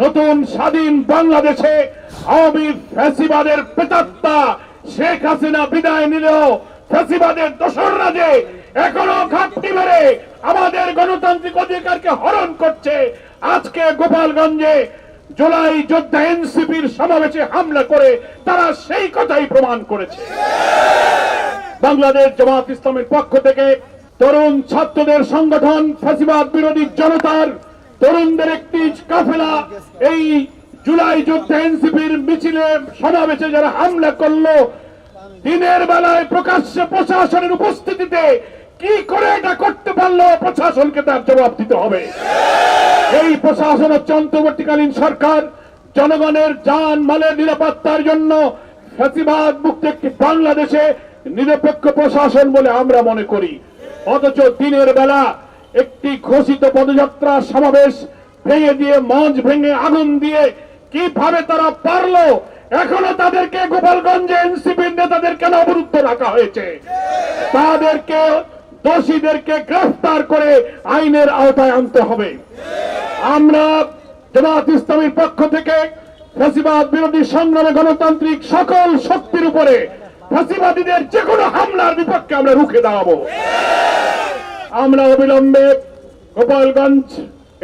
নতুন স্বাধীন বাংলাদেশে আওয়ামী ফ্যাসিবাদের প্রেতাত্মা শেখ হাসিনা বিদায় নিলেও ফ্যাসিবাদের দোসররা যে এখনো ঘাটতি মেরে আমাদের গণতান্ত্রিক অধিকারকে হরণ করছে। আজকে গোপালগঞ্জে জুলাই যোদ্ধা এনসিপির সমাবেশে হামলা করে তারা সেই কথাই প্রমাণ করেছে। বাংলাদেশ জামাত ইসলামের পক্ষ থেকে তরুণ ছাত্রদের সংগঠন ফ্যাসিবাদ বিরোধী জনতার তরুণদের একটি কাফেলা এই জুলাই যোদ্ধা এনসিপির মিছিলে সমাবেশে যারা হামলা করলো, দিনের বেলায় প্রকাশ্যে প্রশাসনের উপস্থিতিতে কি করে এটা করতে পারলো, প্রশাসনকে তার জবাব দিতে হবে। এই প্রশাসন হচ্ছে অন্তর্বর্তীকালীন সরকার। জনগণের জান মালের নিরাপত্তার জন্য ফ্যাসিবাদ মুক্ত একটি বাংলাদেশে নিরপেক্ষ প্রশাসন বলে আমরা মনে করি। অথচ দিনের বেলা একটি ঘোষিত পদযাত্রা সমাবেশ ভেঙে দিয়ে, মঞ্চ ভেঙে আগুন দিয়ে কিভাবে তারা পারলো, এখনো তাদেরকে গোপালগঞ্জে এনসিপির নেতাদের কেন অবরুদ্ধ রাখা হয়েছে? তাদেরকে, দোষীদেরকে গ্রেফতার করে আইনের আওতায় আনতে হবে। আমরা জামাত ইসলামীর পক্ষ থেকে ফ্যাসিবাদ বিরোধী সংগ্রামে গণতান্ত্রিক সকল শক্তির উপরে ফ্যাসিবাদীদের যে কোনো হামলার বিপক্ষে আমরা রুখে দাঁড়াবো। আমরা অবিলম্বে গোপালগঞ্জ,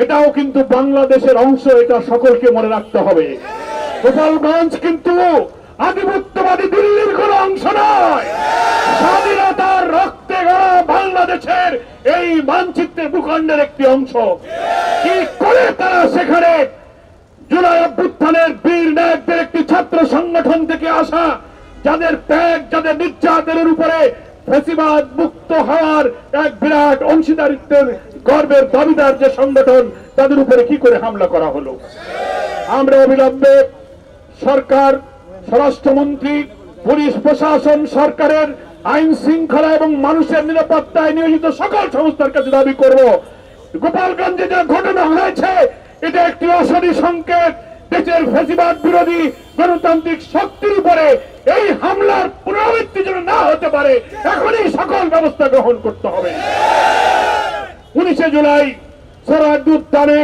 এটাও কিন্তু বাংলাদেশের অংশ, এটা সকলকে মনে রাখতে হবে। গোপালগঞ্জ কিন্তু আধিপত্যবাদী দিল্লির কোন অংশ নয়, স্বাধীনতার রক্তে গড়া বাংলাদেশের এই মানচিত্রের ভূখণ্ডের একটি অংশ। কি করে তারা সেখানে জুলাই অভ্যুত্থানের বীর নায়কদের একটি ছাত্র সংগঠন থেকে আসা, যাদের ত্যাগ, যাদের নির্যাতনের উপরে ফ্যাসিবাদ মুক্ত হওয়ার এক বিরাট অংশীদারিত্বের গর্বের দাবিদার যে সংগঠন, তাদের উপরে কি করে হামলা করা হলো? আমরা অবিলম্বে সরকার, স্বরাষ্ট্রমন্ত্রী, পুলিশ প্রশাসন, সরকারের আইন শৃঙ্খলা এবং মানুষের নিরাপত্তায় নিয়োজিত সকল সংস্থার কাছে দাবি করব, গোপালগঞ্জে যে ঘটনা হয়েছে এটা একটি অশনি সংকেত। দেশের ফ্যাসিবাদ বিরোধী গণতান্ত্রিক শক্তির উপরে এই হামলার পুনরাবৃত্তি যেন না হতে পারে, এখনই সকল ব্যবস্থা গ্রহণ করতে হবে। 19 জুলাই সোহরাওয়ার্দী উদ্যানে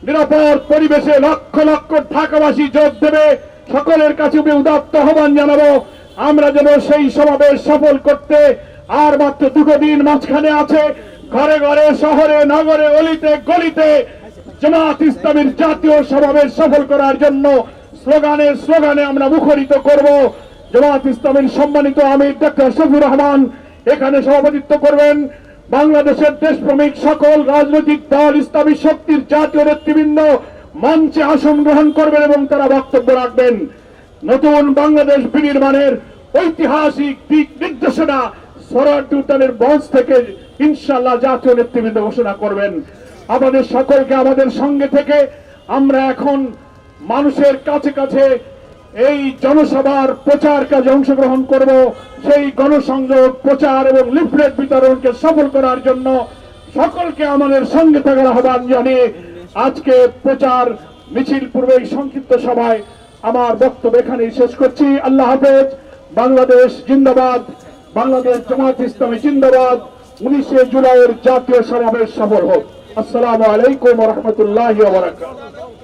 নিরাপদ পরিবেশে লক্ষ লক্ষ ঢাকাবাসী যোগ দেবে। সকলের কাছে উদাত্ত আহ্বান জানাবো, আমরা যেন সেই সমাবেশ সফল করতে আর মাত্র 2 দিন মাঝখানে আছে। ঘরে ঘরে, শহরে, নগরে, অলিতে গলিতে জামাত ইসলামীর জাতীয় সমাবেশ সফল করার জন্য স্লোগানে আমরা মুখরিত করব। জামাত ইসলামীর সম্মানিত আমির ডক্টর শফিউর রহমান এখানে সভাপতিত্ব করবেন। বাংলাদেশের দেশপ্রেমিক সকল রাজনৈতিক দল, ইসলামী শক্তির জাতীয় নেতৃবৃন্দ মঞ্চে আসন গ্রহণ করবেন এবং তারা বক্তব্য রাখবেন। নতুন বাংলাদেশ বিনির্মাণের ঐতিহাসিক দিক নির্দেশনা সোহরাওয়ার্দী উদ্যানের মঞ্চ থেকে ইনশাআল্লাহ জাতীয় নেতৃবৃন্দ ঘোষণা করবেন। আমাদের সকলকে আমাদের সঙ্গে থেকে আমরা এখন মানুষের কাছে কাছে এই জনসভার প্রচার কাজে অংশগ্রহণ করব। সেই গণসংযোগ, প্রচার এবং লিফলেট বিতরণকে সফল করার জন্য সকলকে আমাদের সঙ্গে থাকার আহ্বান জানিয়ে আজকে প্রচার মিছিল পূর্বে এই সংক্ষিপ্ত সভায় আমার বক্তব্য এখানেই শেষ করছি। আল্লাহ হাফেজ। বাংলাদেশ জিন্দাবাদ, বাংলাদেশ জামাত ইসলামী জিন্দাবাদ। 19 জুলাইয়ের জাতীয় সমাবেশ সফল হোক। আসসালামু আলাইকুম ওয়া রাহমাতুল্লাহি ওয়া বারাকাতুহু।